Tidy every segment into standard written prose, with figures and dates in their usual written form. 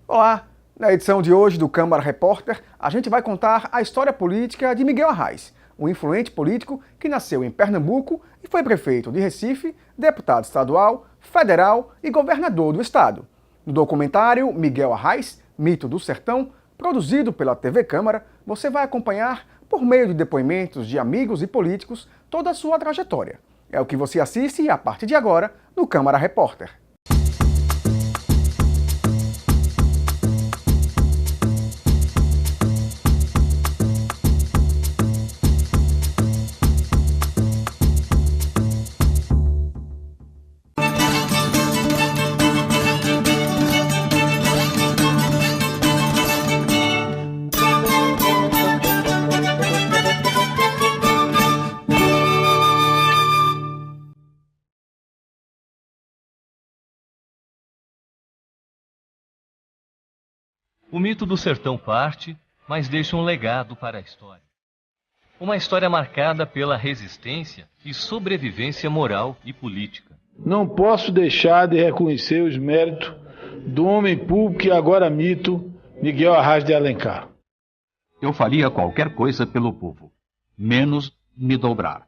Olá! Na edição de hoje do Câmara Repórter, a gente vai contar a história política de Miguel Arraes, um influente político que nasceu em Pernambuco e foi prefeito de Recife, deputado estadual, federal e governador do estado. No documentário Miguel Arraes, Mito do Sertão, produzido pela TV Câmara, você vai acompanhar, por meio de depoimentos de amigos e políticos, toda a sua trajetória. É o que você assiste a partir de agora no Câmara Repórter. O mito do sertão parte, mas deixa um legado para a história. Uma história marcada pela resistência e sobrevivência moral e política. Não posso deixar de reconhecer os méritos do homem público e agora mito, Miguel Arraes de Alencar. Eu faria qualquer coisa pelo povo, menos me dobrar.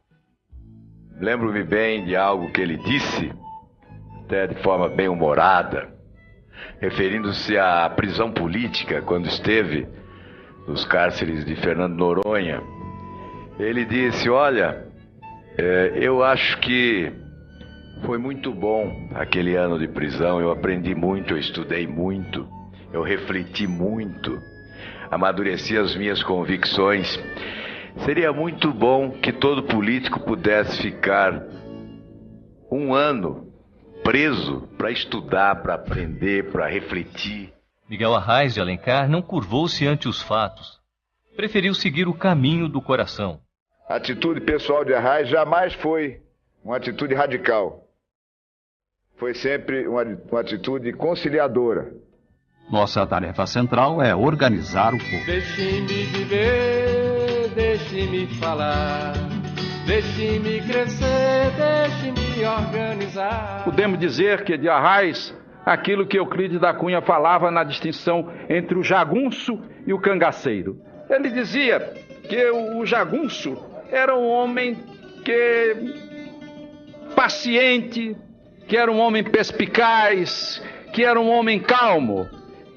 Lembro-me bem de algo que ele disse, até de forma bem humorada, referindo-se à prisão política, quando esteve nos cárceres de Fernando Noronha. Ele disse: olha, eu acho que foi muito bom aquele ano de prisão, eu aprendi muito, eu estudei muito, eu refleti muito, amadureci as minhas convicções. Seria muito bom que todo político pudesse ficar um ano preso para estudar, para aprender, para refletir. Miguel Arraes de Alencar não curvou-se ante os fatos. Preferiu seguir o caminho do coração. A atitude pessoal de Arraes jamais foi uma atitude radical. Foi sempre uma atitude conciliadora. Nossa tarefa central é organizar o povo. Deixe-me viver, deixe-me falar, deixe-me crescer, deixe-me organizar. Podemos dizer que de Arraes, aquilo que Euclides da Cunha falava na distinção entre o jagunço e o cangaceiro. Ele dizia que o jagunço era um homem paciente, que era um homem perspicaz, que era um homem calmo,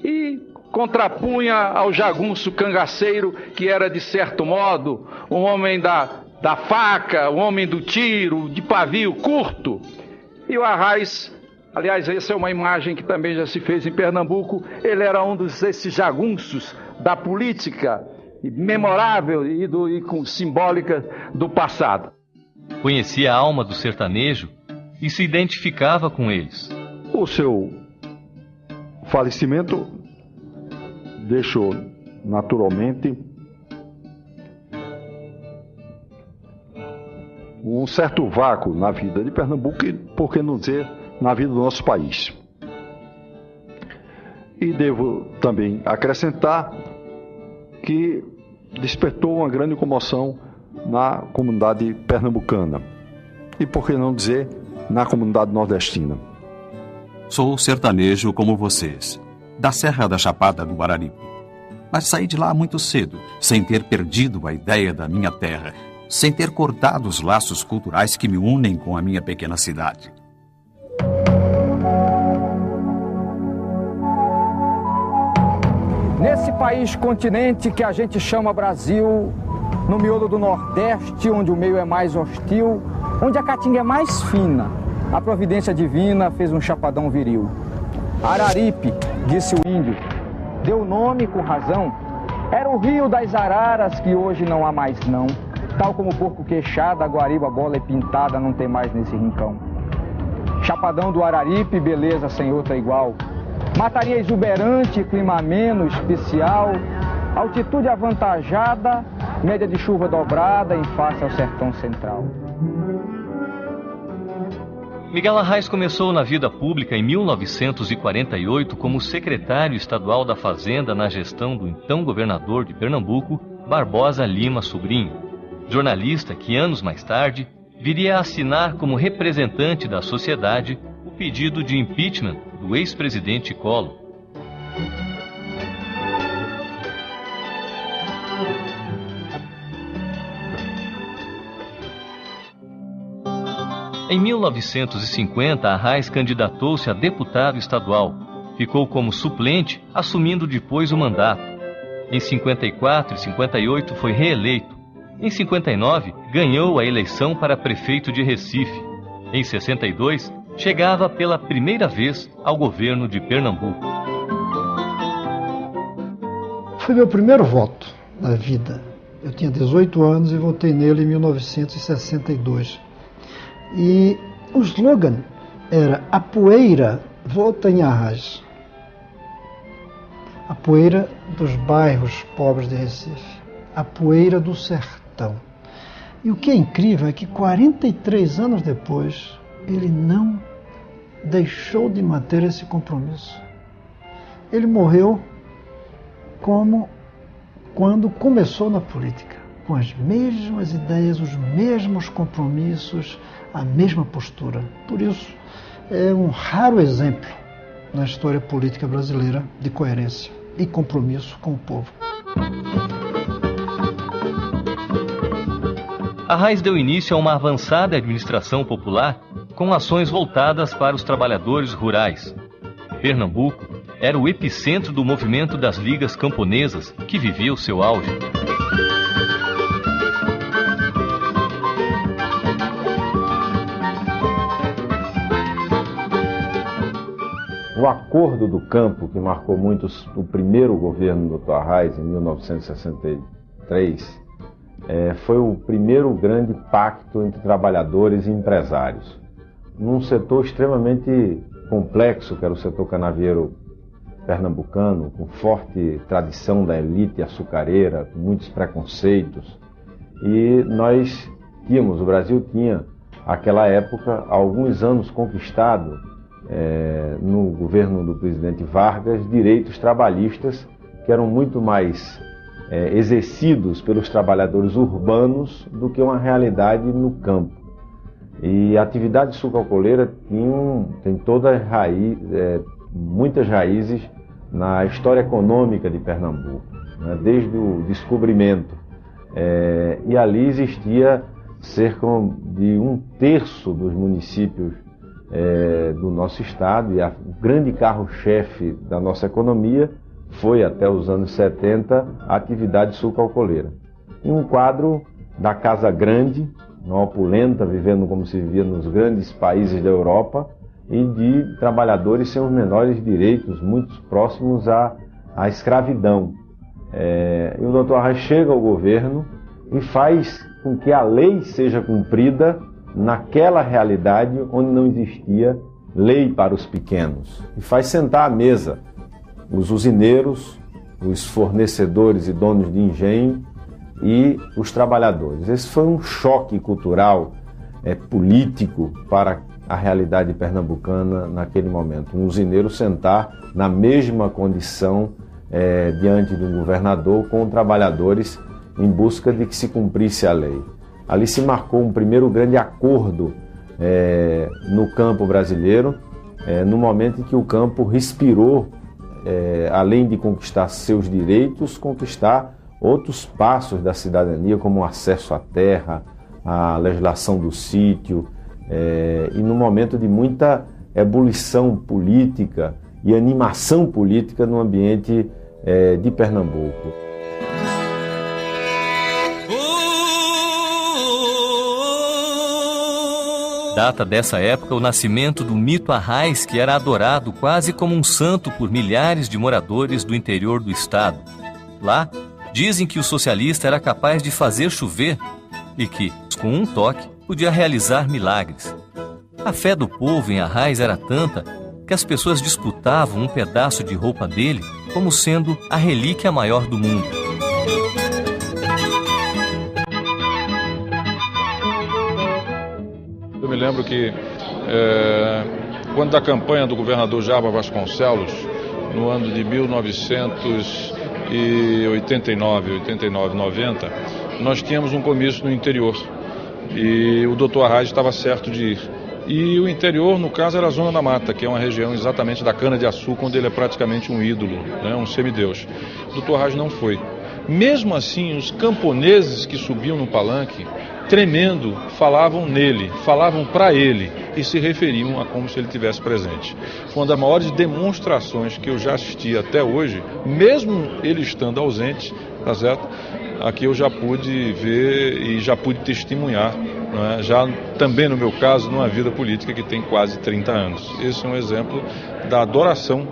e contrapunha ao jagunço cangaceiro, que era, de certo modo, um homem da faca, um homem do tiro, de pavio curto. E o Arraes, aliás, essa é uma imagem que também já se fez em Pernambuco, ele era um desses jagunços da política memorável e com simbólica do passado. Conhecia a alma do sertanejo e se identificava com eles. O seu falecimento deixou, naturalmente, um certo vácuo na vida de Pernambuco e, por que não dizer, na vida do nosso país. E devo também acrescentar que despertou uma grande comoção na comunidade pernambucana e, por que não dizer, na comunidade nordestina. Sou sertanejo como vocês, da Serra da Chapada do Araripe. Mas saí de lá muito cedo, sem ter perdido a ideia da minha terra, sem ter cortado os laços culturais que me unem com a minha pequena cidade. Nesse país continente que a gente chama Brasil, no miolo do Nordeste, onde o meio é mais hostil, onde a caatinga é mais fina, a providência divina fez um chapadão viril. Araripe, disse o índio, deu nome com razão, era o rio das araras que hoje não há mais não. Tal como o porco queixado, a guariba, bola e pintada não tem mais nesse rincão. Chapadão do Araripe, beleza sem outra igual. Mataria exuberante, clima ameno, especial. Altitude avantajada, média de chuva dobrada em face ao sertão central. Miguel Arraes começou na vida pública em 1948 como secretário estadual da Fazenda na gestão do então governador de Pernambuco, Barbosa Lima Sobrinho. Jornalista que, anos mais tarde, viria a assinar como representante da sociedade o pedido de impeachment do ex-presidente Collor. Em 1950, Arraes candidatou-se a deputado estadual. Ficou como suplente, assumindo depois o mandato. Em 54 e 58 foi reeleito. Em 59, ganhou a eleição para prefeito de Recife. Em 62, chegava pela primeira vez ao governo de Pernambuco. Foi meu primeiro voto na vida. Eu tinha 18 anos e votei nele em 1962. E o slogan era: a poeira vota em Arraes. A poeira dos bairros pobres de Recife. A poeira do sertão. E o que é incrível é que 43 anos depois, ele não deixou de manter esse compromisso. Ele morreu como quando começou na política, com as mesmas ideias, os mesmos compromissos, a mesma postura. Por isso, é um raro exemplo na história política brasileira de coerência e compromisso com o povo. Arraes deu início a uma avançada administração popular com ações voltadas para os trabalhadores rurais. Pernambuco era o epicentro do movimento das ligas camponesas, que vivia o seu auge. O Acordo do Campo, que marcou muito o primeiro governo do Dr. Arraes, em 1963, foi o primeiro grande pacto entre trabalhadores e empresários. Num setor extremamente complexo, que era o setor canavieiro pernambucano, com forte tradição da elite açucareira, com muitos preconceitos. E nós tínhamos, o Brasil tinha, naquela época, há alguns anos conquistado, no governo do presidente Vargas, direitos trabalhistas que eram muito mais exercidos pelos trabalhadores urbanos do que uma realidade no campo. E a atividade sucroalcooleira tem toda raiz, muitas raízes na história econômica de Pernambuco, né, desde o descobrimento. E ali existia cerca de 1/3 dos municípios do nosso estado, e o grande carro-chefe da nossa economia foi, até os anos 70, a atividade sucroalcooleira. E um quadro da casa grande, uma opulenta, vivendo como se vivia nos grandes países da Europa, e de trabalhadores sem os menores direitos, muito próximos à escravidão. E o Dr. Arraes chega ao governo e faz com que a lei seja cumprida naquela realidade onde não existia lei para os pequenos. E faz sentar à mesa os usineiros, os fornecedores e donos de engenho e os trabalhadores. Esse foi um choque cultural, político para a realidade pernambucana naquele momento. Um usineiro sentar na mesma condição diante de um governador com trabalhadores em busca de que se cumprisse a lei. Ali se marcou um primeiro grande acordo no campo brasileiro, no momento em que o campo respirou, além de conquistar seus direitos, conquistar outros passos da cidadania, como o acesso à terra, a legislação do sítio, e num momento de muita ebulição política e animação política no ambiente de Pernambuco. Data dessa época o nascimento do mito Arraes, que era adorado quase como um santo por milhares de moradores do interior do estado. Lá, dizem que o socialista era capaz de fazer chover e que, com um toque, podia realizar milagres. A fé do povo em Arraes era tanta que as pessoas disputavam um pedaço de roupa dele como sendo a relíquia maior do mundo. Eu me lembro que, quando da campanha do governador Jarbas Vasconcelos, no ano de 1989, 90, nós tínhamos um comício no interior e o Dr. Arraes estava certo de ir. E o interior, no caso, era a Zona da Mata, que é uma região exatamente da cana-de-açúcar, onde ele é praticamente um ídolo, né, um semideus. O Dr. Arraes não foi. Mesmo assim, os camponeses que subiam no palanque tremendo, falavam nele, falavam para ele e se referiam a como se ele estivesse presente. Foi uma das maiores demonstrações que eu já assisti até hoje, mesmo ele estando ausente, tá certo? Aqui eu já pude ver e já pude testemunhar, né? Já também no meu caso, numa vida política que tem quase 30 anos. Esse é um exemplo da adoração,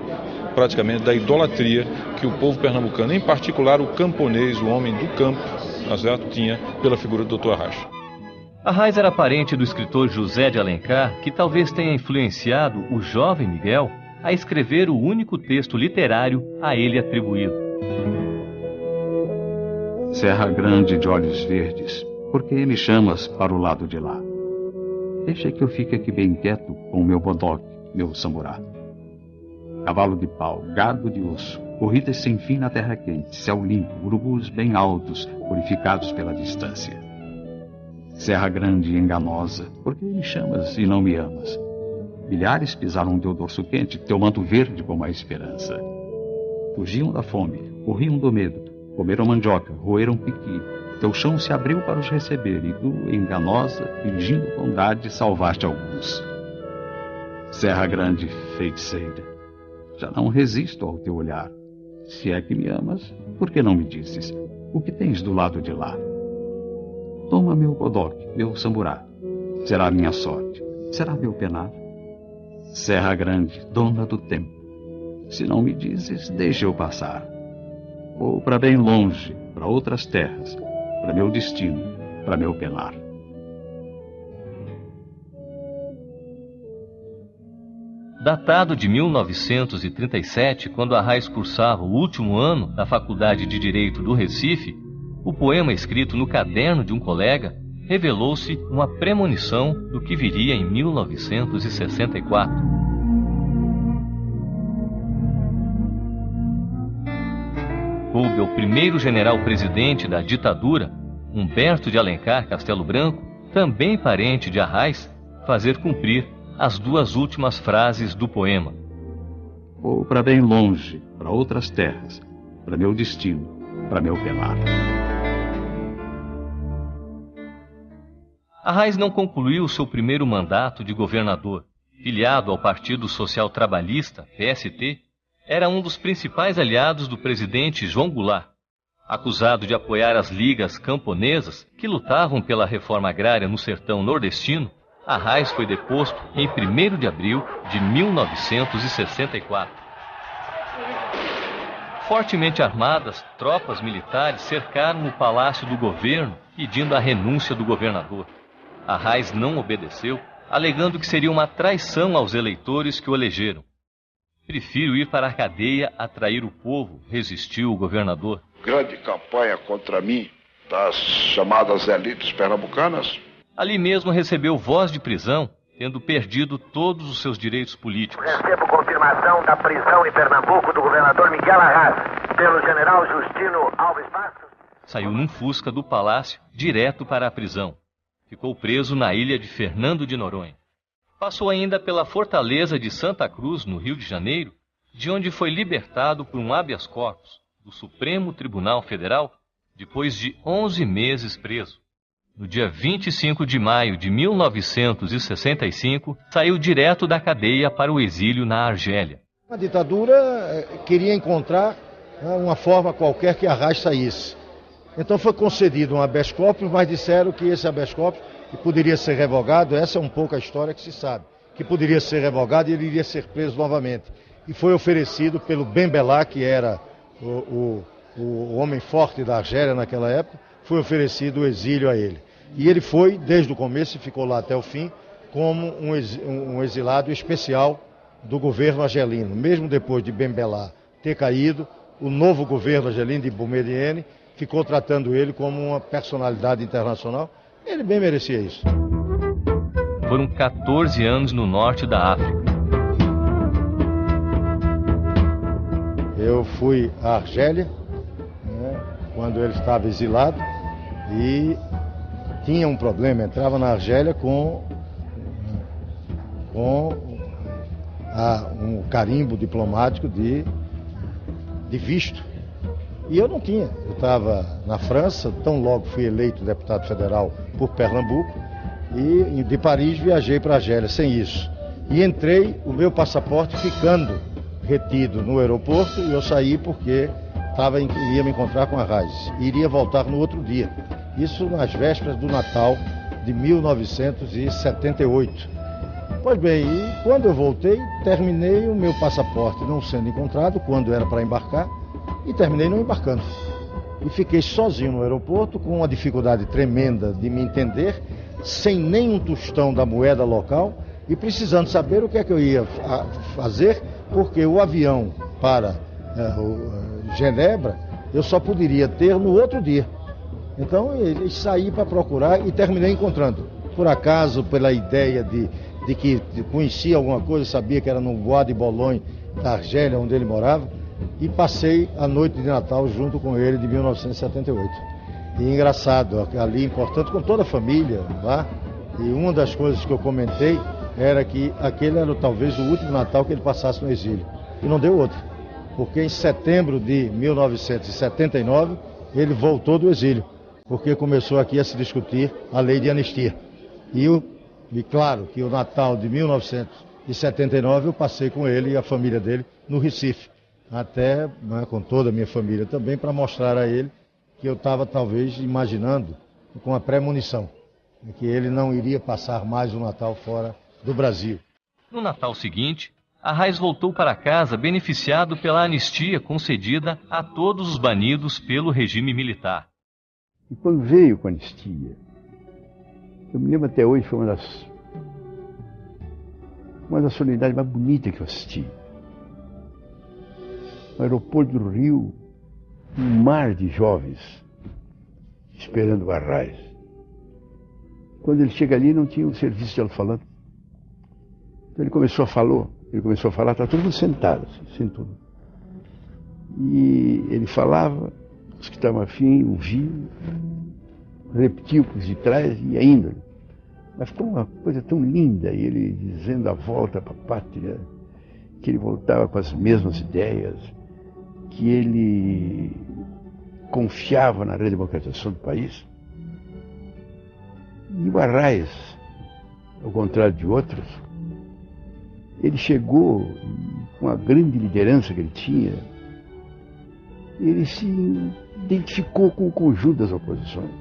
praticamente da idolatria que o povo pernambucano, em particular o camponês, o homem do campo, tá certo? Tinha pela figura do Dr. Arraes. Arraes era parente do escritor José de Alencar, que talvez tenha influenciado o jovem Miguel a escrever o único texto literário a ele atribuído. Serra grande de olhos verdes, por que me chamas para o lado de lá? Deixa que eu fique aqui bem quieto com o meu bodoque, meu samburá. Cavalo de pau, gado de osso, corridas sem fim na terra quente, céu limpo, urubus bem altos, purificados pela distância. Serra grande e enganosa, por que me chamas e não me amas? Milhares pisaram teu dorso quente, teu manto verde como a esperança. Fugiam da fome, corriam do medo, comeram mandioca, roeram piqui. Teu chão se abriu para os receber e tu, enganosa, fingindo bondade, salvaste alguns. Serra grande, feiticeira, já não resisto ao teu olhar. Se é que me amas, por que não me dizes o que tens do lado de lá? Toma meu bodoque, meu samburá. Será minha sorte, será meu penar. Serra grande, dona do tempo. Se não me dizes, deixa eu passar. Vou para bem longe, para outras terras, para meu destino, para meu penar. Datado de 1937, quando Arraes cursava o último ano da Faculdade de Direito do Recife, o poema escrito no caderno de um colega revelou-se uma premonição do que viria em 1964. Coube ao primeiro general-presidente da ditadura, Humberto de Alencar Castelo Branco, também parente de Arraes, fazer cumprir as duas últimas frases do poema. Vou para bem longe, para outras terras, para meu destino, para meu penar. Arraes não concluiu seu primeiro mandato de governador. Filiado ao Partido Social Trabalhista, PST, era um dos principais aliados do presidente João Goulart. Acusado de apoiar as ligas camponesas que lutavam pela reforma agrária no sertão nordestino, Arraes foi deposto em 1º de abril de 1964. Fortemente armadas, tropas militares cercaram o palácio do governo, pedindo a renúncia do governador. Arraes não obedeceu, alegando que seria uma traição aos eleitores que o elegeram. Prefiro ir para a cadeia a trair o povo, resistiu o governador. Grande campanha contra mim das chamadas elites pernambucanas. Ali mesmo recebeu voz de prisão, tendo perdido todos os seus direitos políticos. Recebo confirmação da prisão em Pernambuco do governador Miguel Arraes, pelo general Justino Alves Bastos. Saiu num Fusca do palácio, direto para a prisão. Ficou preso na ilha de Fernando de Noronha. Passou ainda pela fortaleza de Santa Cruz, no Rio de Janeiro, de onde foi libertado por um habeas corpus do Supremo Tribunal Federal, depois de 11 meses preso. No dia 25 de maio de 1965, saiu direto da cadeia para o exílio na Argélia. A ditadura queria encontrar uma forma qualquer que Arraes saísse. Então foi concedido um habeas corpus, mas disseram que esse habeas corpus poderia ser revogado. Essa é um pouco a história que se sabe, que poderia ser revogado e ele iria ser preso novamente. E foi oferecido pelo Ben Bella, que era o homem forte da Argélia naquela época, foi oferecido o exílio a ele. E ele foi, desde o começo, e ficou lá até o fim, como um exilado especial do governo argelino. Mesmo depois de Ben Bella ter caído, o novo governo argelino de Boumediene ficou tratando ele como uma personalidade internacional. Ele bem merecia isso. Foram 14 anos no norte da África. Eu fui à Argélia, quando ele estava exilado, e tinha um problema. Entrava na Argélia com um carimbo diplomático de visto. E eu não tinha. Eu estava na França, tão logo fui eleito deputado federal por Pernambuco, e de Paris viajei para Argélia sem isso. E entrei, o meu passaporte ficando retido no aeroporto, e eu saí porque ia me encontrar com a Arraes. E iria voltar no outro dia. Isso nas vésperas do Natal de 1978. Pois bem, e quando eu voltei, terminei o meu passaporte não sendo encontrado, quando era para embarcar, e terminei não embarcando. E fiquei sozinho no aeroporto, com uma dificuldade tremenda de me entender, sem nenhum tostão da moeda local, e precisando saber o que é que eu ia fazer, porque o avião para Genebra eu só poderia ter no outro dia. Então eu saí para procurar e terminei encontrando. Por acaso, pela ideia de que conhecia alguma coisa, sabia que era no Bois de Boulogne, da Argélia, onde ele morava, e passei a noite de Natal junto com ele de 1978. E engraçado, ali importante, com toda a família lá, e uma das coisas que eu comentei era que aquele era talvez o último Natal que ele passasse no exílio. E não deu outro, porque em setembro de 1979 ele voltou do exílio, porque começou aqui a se discutir a lei de anistia. E claro que o Natal de 1979 eu passei com ele e a família dele no Recife, até com toda a minha família também, para mostrar a ele que eu estava talvez imaginando com a premonição, que ele não iria passar mais o Natal fora do Brasil. No Natal seguinte, Arraes voltou para casa beneficiado pela anistia concedida a todos os banidos pelo regime militar. E quando veio com a anistia, eu me lembro até hoje, foi uma das solenidades mais bonitas que eu assisti. No aeroporto do Rio, um mar de jovens esperando o Arraes. Quando ele chega ali, não tinha um serviço de alto-falante. Então ele começou a falar, estava todo mundo sentado, assim, sentou. E ele falava, os que estavam afim ouviam, repetiu por de trás e ia indo. Mas ficou uma coisa tão linda, e ele dizendo a volta para a pátria, que ele voltava com as mesmas ideias, que ele confiava na redemocratização do país. E o Arraes, ao contrário de outros, ele chegou com a grande liderança que ele tinha, ele se identificou com o conjunto das oposições.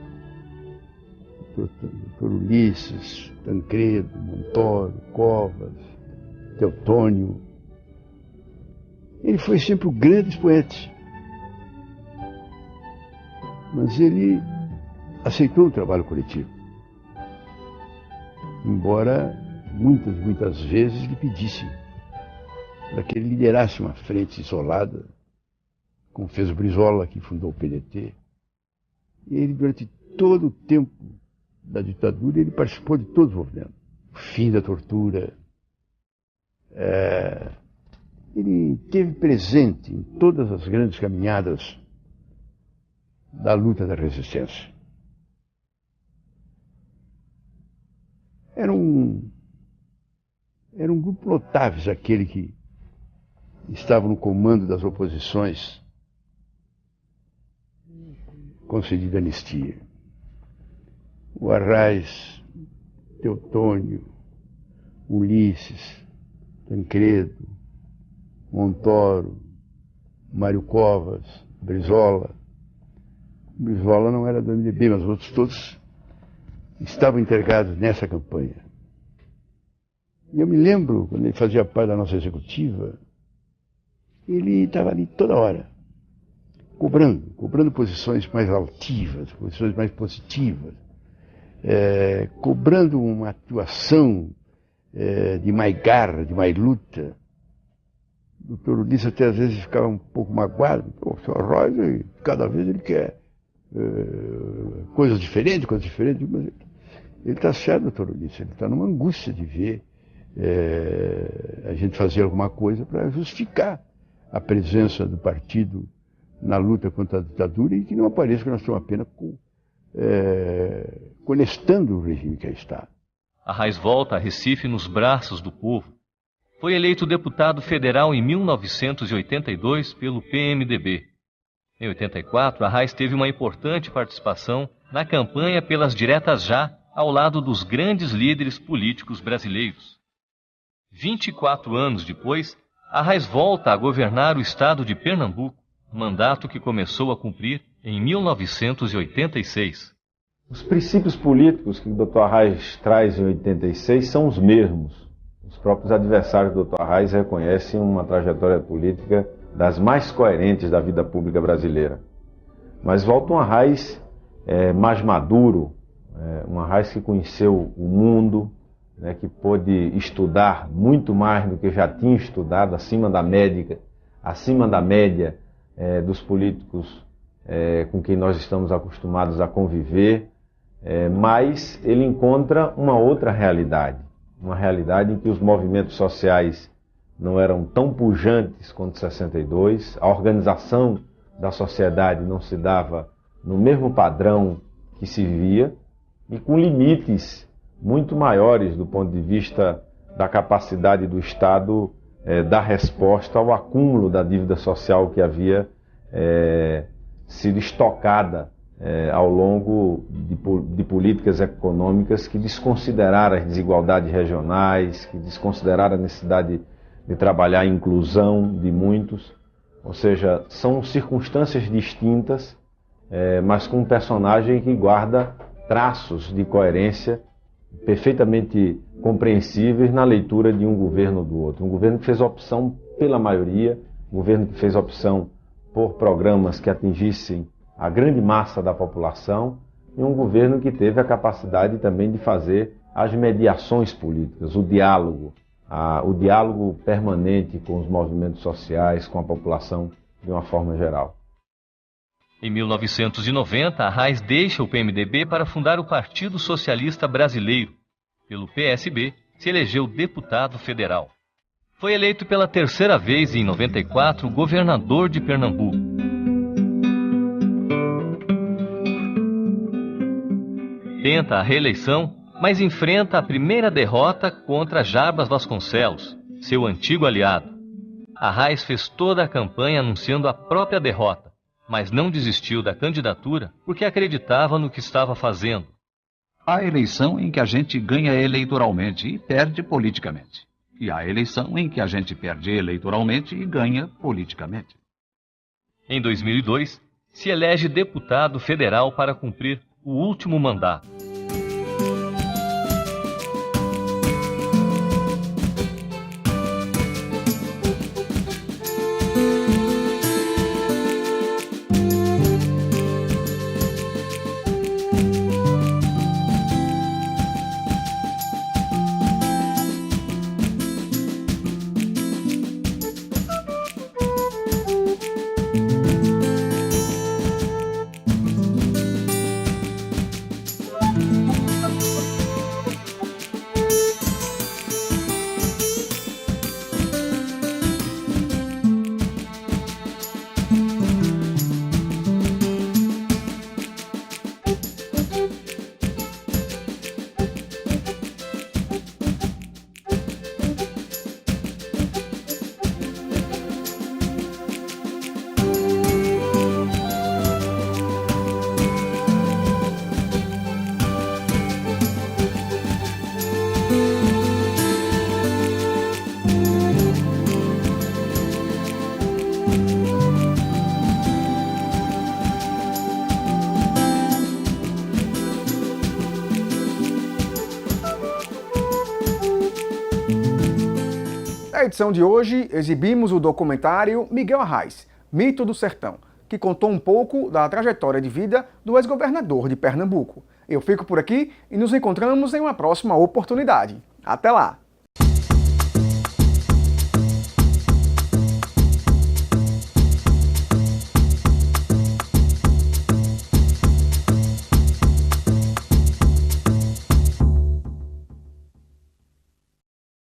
Doutor Ulisses, Tancredo, Montoro, Covas, Teotônio. Ele foi sempre o grande expoente. Mas ele aceitou o trabalho coletivo. Embora muitas vezes lhe pedissem para que ele liderasse uma frente isolada, como fez o Brizola, que fundou o PDT. E ele, durante todo o tempo da ditadura, ele participou de todos os movimentos. O fim da tortura. Ele esteve presente em todas as grandes caminhadas da luta da resistência. Era um grupo notável aquele que estava no comando das oposições concedida anistia. O Arraes, Teotônio, Ulisses, Tancredo, Montoro, Mário Covas, Brizola. Brizola não era do MDB, mas os outros todos estavam integrados nessa campanha. E eu me lembro, quando ele fazia parte da nossa executiva, ele estava ali toda hora, cobrando posições mais altivas, posições mais positivas, cobrando uma atuação de mais garra, de mais luta. O doutor Ulisses até às vezes ficava um pouco magoado. O senhor Arraes, cada vez ele quer coisas diferentes, mas ele está certo, doutor Ulisses, ele está numa angústia de ver a gente fazer alguma coisa para justificar a presença do partido na luta contra a ditadura e que não apareça que nós estamos apenas conectando o regime que aí está. Arraes volta a Recife nos braços do povo. Foi eleito deputado federal em 1982 pelo PMDB. Em 84, Arraes teve uma importante participação na campanha pelas diretas já, ao lado dos grandes líderes políticos brasileiros. 24 anos depois, Arraes volta a governar o estado de Pernambuco, mandato que começou a cumprir em 1986. Os princípios políticos que o Dr. Arraes traz em 86 são os mesmos. Os próprios adversários do Dr. Arraes reconhecem uma trajetória política das mais coerentes da vida pública brasileira. Mas volta um Arraes mais maduro, um Arraes que conheceu o mundo, que pôde estudar muito mais do que já tinha estudado, acima da média dos políticos com quem nós estamos acostumados a conviver, mas ele encontra uma outra realidade, uma realidade em que os movimentos sociais não eram tão pujantes quanto 62, a organização da sociedade não se dava no mesmo padrão que se via e com limites muito maiores do ponto de vista da capacidade do Estado dar resposta ao acúmulo da dívida social que havia sido estocada ao longo de políticas econômicas que desconsideraram as desigualdades regionais, que desconsideraram a necessidade de trabalhar a inclusão de muitos. Ou seja, são circunstâncias distintas, mas com um personagem que guarda traços de coerência perfeitamente compreensíveis na leitura de um governo ou do outro. Um governo que fez opção pela maioria, um governo que fez opção por programas que atingissem a grande massa da população e um governo que teve a capacidade também de fazer as mediações políticas, o diálogo permanente com os movimentos sociais, com a população de uma forma geral. Em 1990, Arraes deixa o PMDB para fundar o Partido Socialista Brasileiro. Pelo PSB, se elegeu deputado federal. Foi eleito pela terceira vez em 94 governador de Pernambuco. Tenta a reeleição, mas enfrenta a primeira derrota contra Jarbas Vasconcelos, seu antigo aliado. Arraes fez toda a campanha anunciando a própria derrota, mas não desistiu da candidatura porque acreditava no que estava fazendo. Há eleição em que a gente ganha eleitoralmente e perde politicamente. E há eleição em que a gente perde eleitoralmente e ganha politicamente. Em 2002, se elege deputado federal para cumprir o último mandato. Na edição de hoje, exibimos o documentário Miguel Arraes, Mito do Sertão, que contou um pouco da trajetória de vida do ex-governador de Pernambuco. Eu fico por aqui e nos encontramos em uma próxima oportunidade. Até lá!